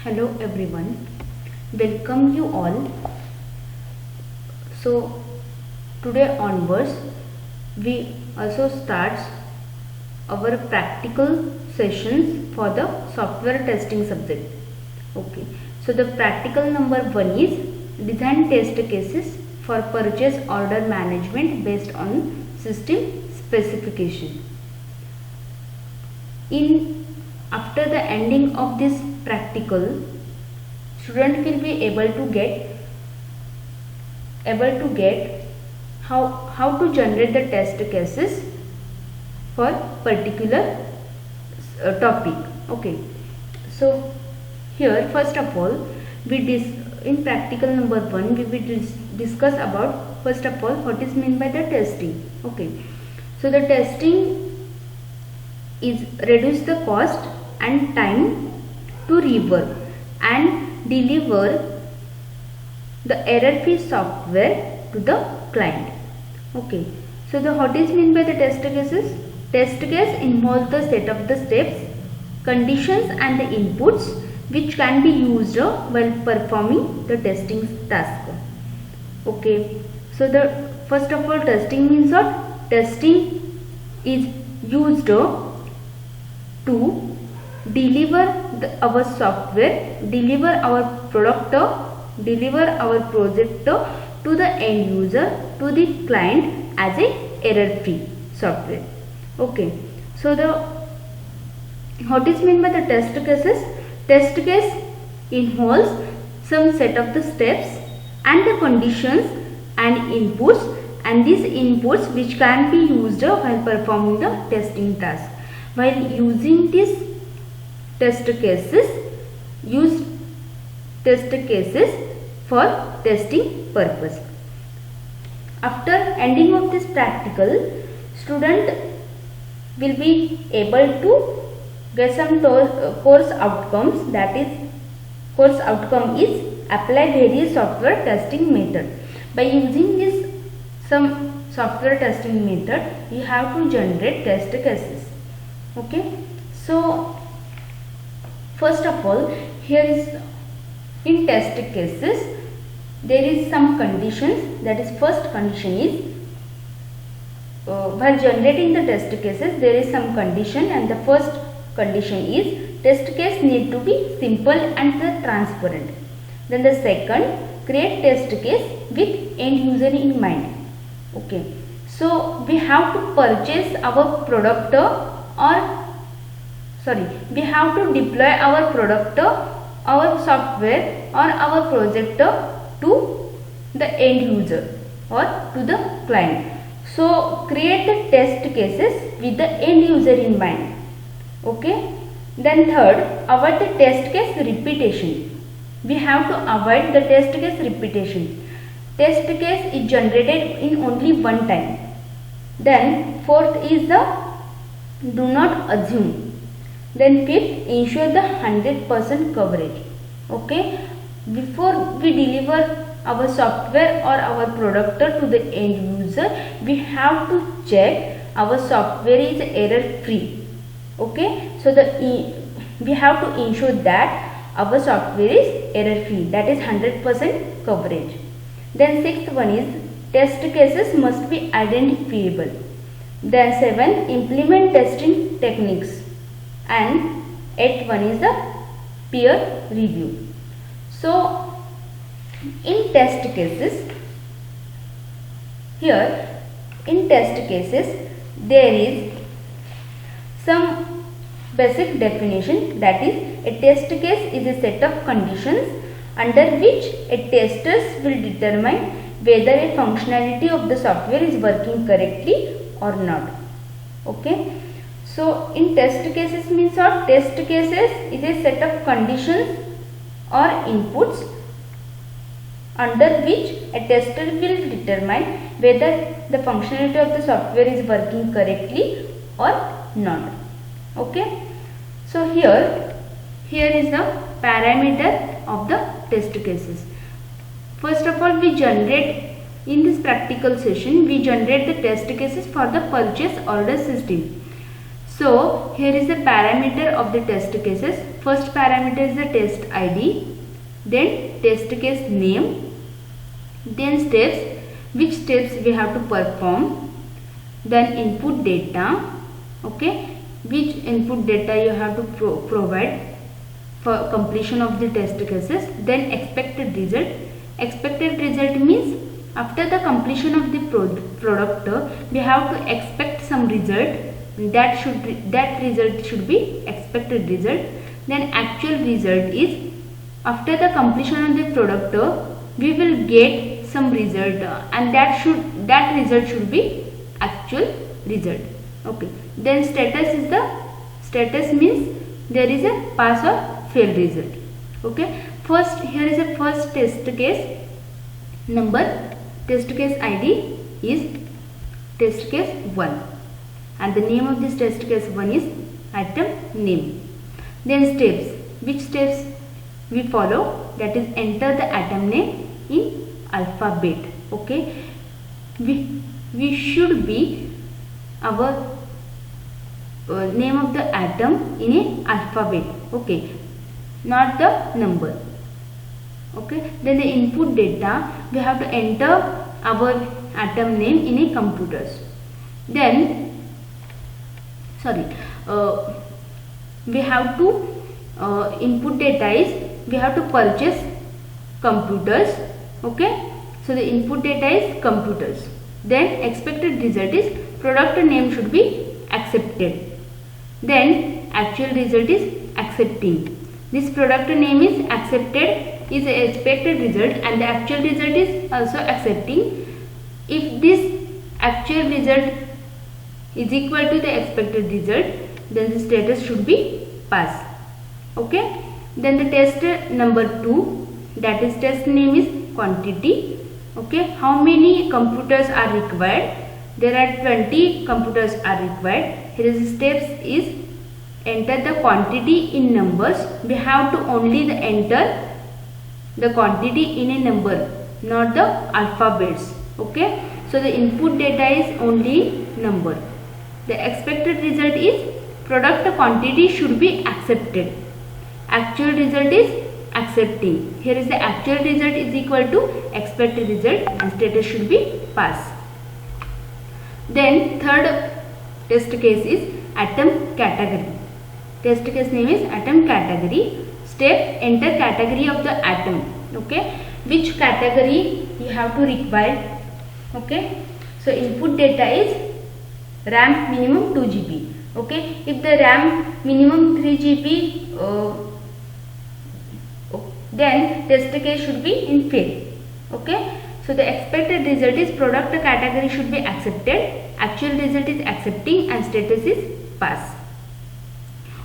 Hello everyone, welcome you all. So today onwards we also start our practical sessions for the software testing subject. Okay, so the practical number 1 is design test cases for purchase order management based on system specification. After the ending of this practical, student will be able to get how to generate the test cases for particular topic. Okay, so here first of all in practical number 1 we will discuss about first of all what is meant by the testing. Okay, so the testing is reduce the cost and time to rework and deliver the error-free software to the client. Okay, so what is meant by the test cases? Test case involves the set of the steps, conditions and the inputs which can be used while performing the testing task. Okay, so the first of all testing means what? Testing is used to deliver our software, deliver our product, deliver our project to the end user, to the client as a error-free software. Okay, so what is meant by the test cases? Test case involves some set of the steps and the conditions and inputs, and these inputs which can be used while performing the testing task. While using these test cases, use test cases for testing purpose. After ending of this practical, student will be able to get some course outcomes. That is, course outcome is apply various software testing method. By using this some software testing method, you have to generate test cases. Okay, so first of all, here is in test cases there is some conditions. That is, first condition is while generating the test cases there is some condition, and the first condition is test case need to be simple and transparent. Then the second, create test case with end user in mind. Okay, so we have to purchase our product we have to deploy our product, our software or our project to the end user or to the client. So create the test cases with the end user in mind. Okay, then third, avoid the test case repetition. We have to avoid the test case repetition. Test case is generated in only one time. Then fourth is the do not assume. Then fifth, ensure the 100% coverage. Okay, before we deliver our software or our product to the end user, we have to check our software is error free. Okay, so we have to ensure that our software is error free, that is 100% coverage. Then sixth one is test cases must be identifiable. Then 7, implement testing techniques, and 8th one is the peer review. So in test cases, here in test cases there is some basic definition. That is, a test case is a set of conditions under which a testers will determine whether a functionality of the software is working correctly or not. Okay, so in test cases means what? Test cases is a set of conditions or inputs under which a tester will determine whether the functionality of the software is working correctly or not. Okay, so here is the parameter of the test cases. First of all, in this practical session we generate the test cases for the purchase order system. So here is the parameter of the test cases. first parameter is the test ID, then test case name, then steps, which steps we have to perform, then input data, okay, which input data you have to provide for completion of the test cases, then expected result. Expected result means after the completion of the product we have to expect some result, that result should be expected result. Then actual result is after the completion of the product we will get some result, and that result should be actual result. Okay, then status means there is a pass or fail result. Okay, first here is a first test case number. Test case ID is test case 1 and the name of this test case 1 is item name. Then steps, which steps we follow, that is enter the atom name in alphabet. Okay, we should be our name of the atom in a alphabet, okay, not the number. Okay, then the input data, we have to enter our atom name in a computers. Then we have to input data is we have to purchase computers. Okay, so the input data is computers. Then expected result is product name should be accepted. Then actual result is accepting. This product name is accepted is the expected result and the actual result is also accepting. If this actual result is equal to the expected result, then the status should be pass. Okay, then the test number 2, that is test name is quantity. Okay, how many computers are required? There are 20 computers are required. Here is steps is enter the quantity in numbers. We have to only enter the quantity in a number, not the alphabets. Okay, so the input data is only number. The expected result is product quantity should be accepted. Actual result is accepting. Here is the actual result is equal to expected result and status should be pass. Then third test case is atom category. Test case name is atom category. Step enter category of the atom. Okay, which category you have to require. Okay, so input data is RAM minimum 2 GB. Okay, if the RAM minimum 3 GB then test case should be in fail. Okay, so the expected result is product category should be accepted, actual result is accepting and status is pass.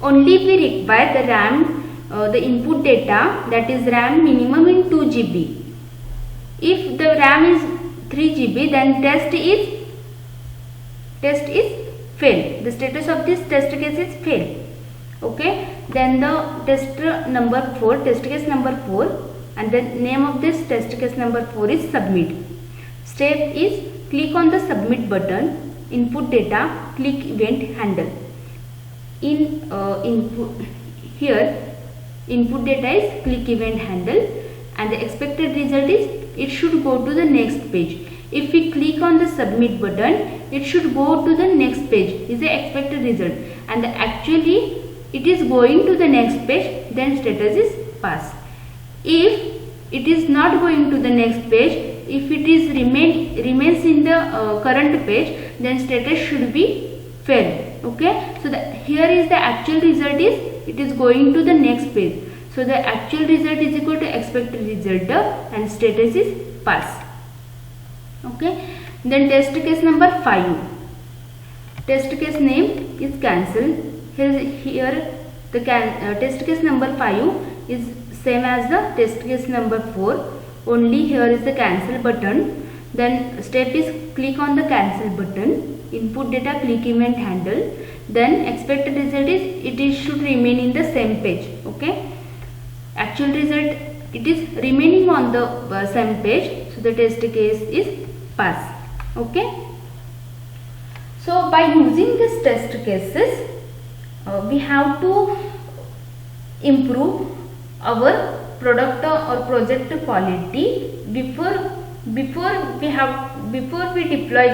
Only we require the RAM the input data, that is RAM minimum in 2 GB. If the RAM is 3 GB then test is fail. The status of this test case is fail. Okay, then the test number 4, test case number 4 and the name of this test case number 4 is submit. Step is click on the submit button, input data, click event handle. In input data is click event handle and the expected result is it should go to the next page. If we click on the submit button, it should go to the next page is the expected result, and actually it is going to the next page, then status is pass. If it is not going to the next page, if it is remains in the current page, then status should be fail. Okay, so here is the actual result is it is going to the next page, so the actual result is equal to expected result and status is pass. Okay, then test case number 5, test case name is cancel. Here the test case number 5 is same as the test case number 4, only here is the cancel button. Then step is click on the cancel button, input data, click event handle. Then expected result is it should remain in the same page. Okay, actual result it is remaining on the same page, so the test case is pass. Okay, so by using this test cases we have to improve our product or project quality before we deploy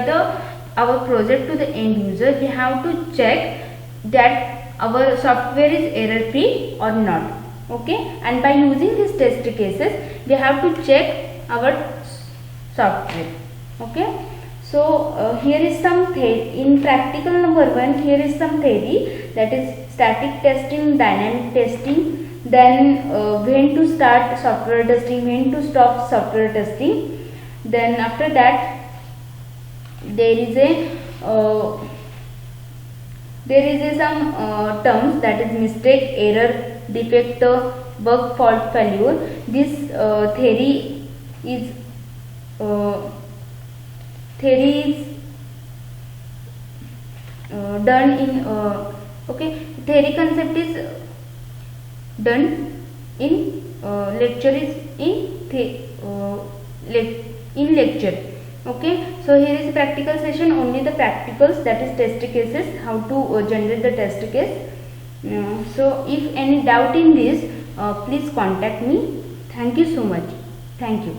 our project to the end user. We have to check that our software is error free or not. Okay, and by using these test cases we have to check our software. Okay, so here is some in practical number 1, here is some theory, that is static testing, dynamic testing, then when to start software testing, when to stop software testing. Then after that there is some terms, that is mistake, error, defect, bug, fault, failure. This theory is done in okay, theory concept is done in lecture, is in lecture. Okay, so here is practical session, only the practicals, that is test cases, how to generate the test case. So if any doubt in this, please contact me. Thank you so much. Thank you.